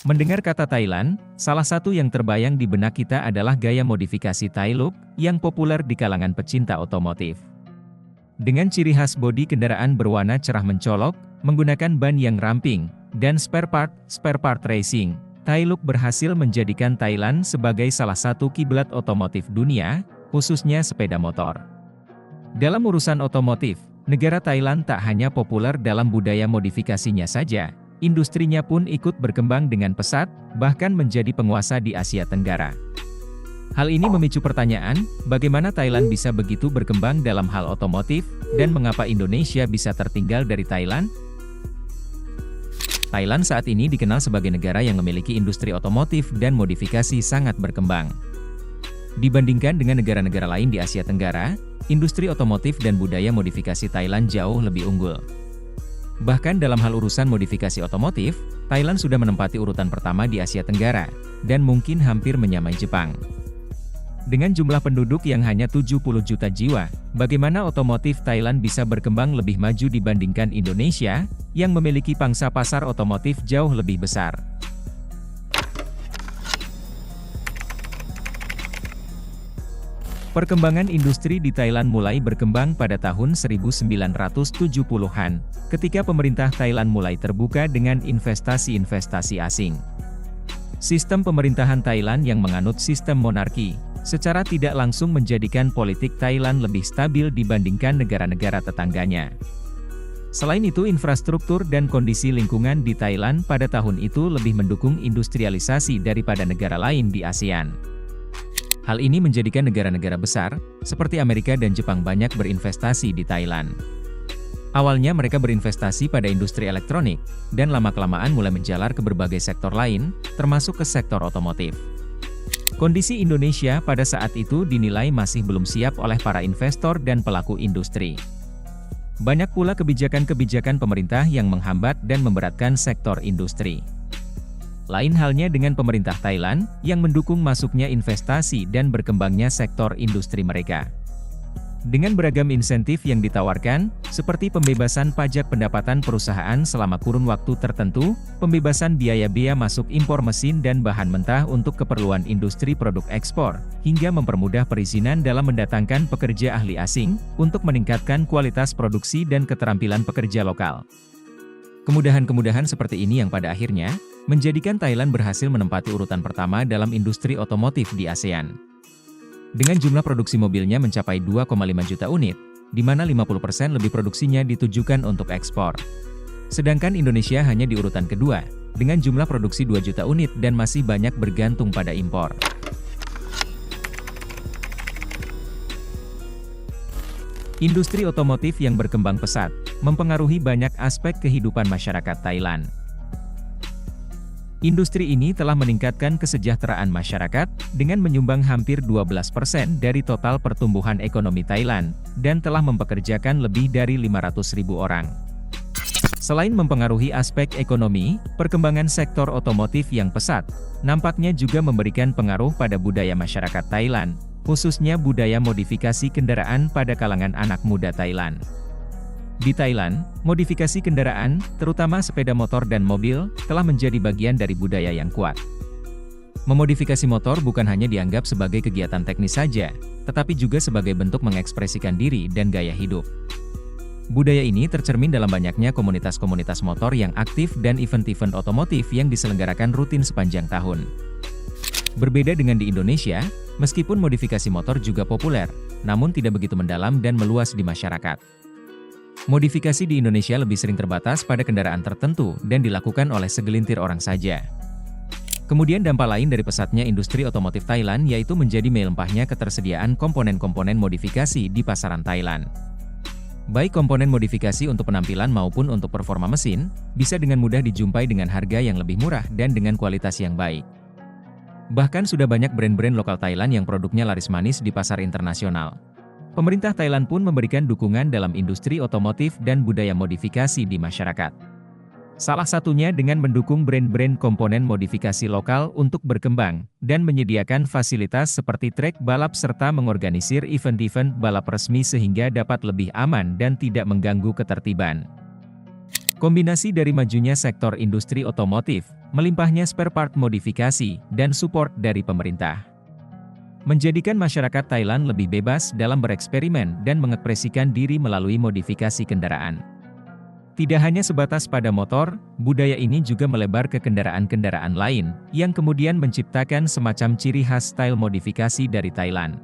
Mendengar kata Thailand, salah satu yang terbayang di benak kita adalah gaya modifikasi Thai look yang populer di kalangan pecinta otomotif. Dengan ciri khas bodi kendaraan berwarna cerah mencolok, menggunakan ban yang ramping, dan spare part racing, Thai look berhasil menjadikan Thailand sebagai salah satu kiblat otomotif dunia, khususnya sepeda motor. Dalam urusan otomotif, negara Thailand tak hanya populer dalam budaya modifikasinya saja, industrinya pun ikut berkembang dengan pesat, bahkan menjadi penguasa di Asia Tenggara. Hal ini memicu pertanyaan, bagaimana Thailand bisa begitu berkembang dalam hal otomotif, dan mengapa Indonesia bisa tertinggal dari Thailand? Thailand saat ini dikenal sebagai negara yang memiliki industri otomotif dan modifikasi sangat berkembang. Dibandingkan dengan negara-negara lain di Asia Tenggara, industri otomotif dan budaya modifikasi Thailand jauh lebih unggul. Bahkan dalam hal urusan modifikasi otomotif, Thailand sudah menempati urutan pertama di Asia Tenggara, dan mungkin hampir menyamai Jepang. Dengan jumlah penduduk yang hanya 70 juta jiwa, bagaimana otomotif Thailand bisa berkembang lebih maju dibandingkan Indonesia, yang memiliki pangsa pasar otomotif jauh lebih besar? Perkembangan industri di Thailand mulai berkembang pada tahun 1970-an, ketika pemerintah Thailand mulai terbuka dengan investasi-investasi asing. Sistem pemerintahan Thailand yang menganut sistem monarki, secara tidak langsung menjadikan politik Thailand lebih stabil dibandingkan negara-negara tetangganya. Selain itu, infrastruktur dan kondisi lingkungan di Thailand pada tahun itu lebih mendukung industrialisasi daripada negara lain di ASEAN. Hal ini menjadikan negara-negara besar, seperti Amerika dan Jepang banyak berinvestasi di Thailand. Awalnya mereka berinvestasi pada industri elektronik, dan lama-kelamaan mulai menjalar ke berbagai sektor lain, termasuk ke sektor otomotif. Kondisi Indonesia pada saat itu dinilai masih belum siap oleh para investor dan pelaku industri. Banyak pula kebijakan-kebijakan pemerintah yang menghambat dan memberatkan sektor industri. Lain halnya dengan pemerintah Thailand, yang mendukung masuknya investasi dan berkembangnya sektor industri mereka. Dengan beragam insentif yang ditawarkan, seperti pembebasan pajak pendapatan perusahaan selama kurun waktu tertentu, pembebasan biaya-biaya masuk impor mesin dan bahan mentah untuk keperluan industri produk ekspor, hingga mempermudah perizinan dalam mendatangkan pekerja ahli asing, untuk meningkatkan kualitas produksi dan keterampilan pekerja lokal. Kemudahan-kemudahan seperti ini yang pada akhirnya, menjadikan Thailand berhasil menempati urutan pertama dalam industri otomotif di ASEAN. Dengan jumlah produksi mobilnya mencapai 2,5 juta unit, di mana 50% lebih produksinya ditujukan untuk ekspor. Sedangkan Indonesia hanya di urutan kedua, dengan jumlah produksi 2 juta unit dan masih banyak bergantung pada impor. Industri otomotif yang berkembang pesat, mempengaruhi banyak aspek kehidupan masyarakat Thailand. Industri ini telah meningkatkan kesejahteraan masyarakat, dengan menyumbang hampir 12% dari total pertumbuhan ekonomi Thailand, dan telah mempekerjakan lebih dari 500.000 orang. Selain mempengaruhi aspek ekonomi, perkembangan sektor otomotif yang pesat, nampaknya juga memberikan pengaruh pada budaya masyarakat Thailand, khususnya budaya modifikasi kendaraan pada kalangan anak muda Thailand. Di Thailand, modifikasi kendaraan, terutama sepeda motor dan mobil, telah menjadi bagian dari budaya yang kuat. Memodifikasi motor bukan hanya dianggap sebagai kegiatan teknis saja, tetapi juga sebagai bentuk mengekspresikan diri dan gaya hidup. Budaya ini tercermin dalam banyaknya komunitas-komunitas motor yang aktif dan event-event otomotif yang diselenggarakan rutin sepanjang tahun. Berbeda dengan di Indonesia, meskipun modifikasi motor juga populer, namun tidak begitu mendalam dan meluas di masyarakat. Modifikasi di Indonesia lebih sering terbatas pada kendaraan tertentu dan dilakukan oleh segelintir orang saja. Kemudian dampak lain dari pesatnya industri otomotif Thailand yaitu menjadi melimpahnya ketersediaan komponen-komponen modifikasi di pasaran Thailand. Baik komponen modifikasi untuk penampilan maupun untuk performa mesin, bisa dengan mudah dijumpai dengan harga yang lebih murah dan dengan kualitas yang baik. Bahkan sudah banyak brand-brand lokal Thailand yang produknya laris manis di pasar internasional. Pemerintah Thailand pun memberikan dukungan dalam industri otomotif dan budaya modifikasi di masyarakat. Salah satunya dengan mendukung brand-brand komponen modifikasi lokal untuk berkembang, dan menyediakan fasilitas seperti trek balap serta mengorganisir event-event balap resmi sehingga dapat lebih aman dan tidak mengganggu ketertiban. Kombinasi dari majunya sektor industri otomotif, melimpahnya spare part modifikasi, dan support dari pemerintah, menjadikan masyarakat Thailand lebih bebas dalam bereksperimen dan mengekspresikan diri melalui modifikasi kendaraan. Tidak hanya sebatas pada motor, budaya ini juga melebar ke kendaraan-kendaraan lain, yang kemudian menciptakan semacam ciri khas style modifikasi dari Thailand.